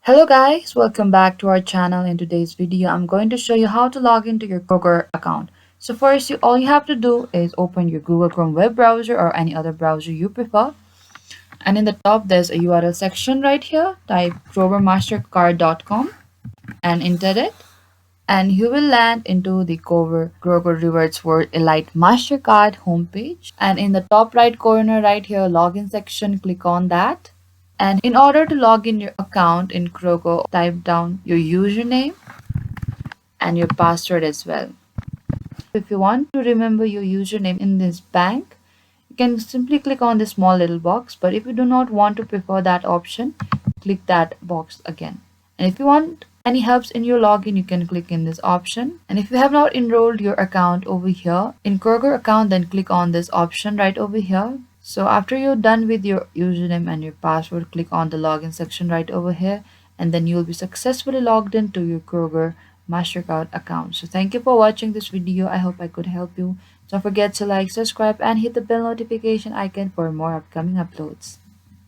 Hello guys, welcome back to our channel. In today's video, I'm going to show you how to log into your Kroger account. So first, all you have to do is open your Google Chrome web browser or any other browser you prefer. And in the top, there's a URL section right here. Type krogermastercard.com and enter it. And you will land into the Kroger Rewards World Elite Mastercard homepage. And in the top right corner right here, login section, click on that. And in order to log in your account in Kroger, type down your username and your password as well. If you want to remember your username in this bank, you can simply click on this small little box. But if you do not want to prefer that option, click that box again. And if you want any helps in your login, you can click in this option. And if you have not enrolled your account over here in Kroger account, then click on this option right over here. So after you're done with your username and your password, click on the login section right over here, and then you'll be successfully logged into your Kroger Mastercard account. So thank you for watching this video. I hope I could help you. Don't forget to like, subscribe, and hit the bell notification icon for more upcoming uploads.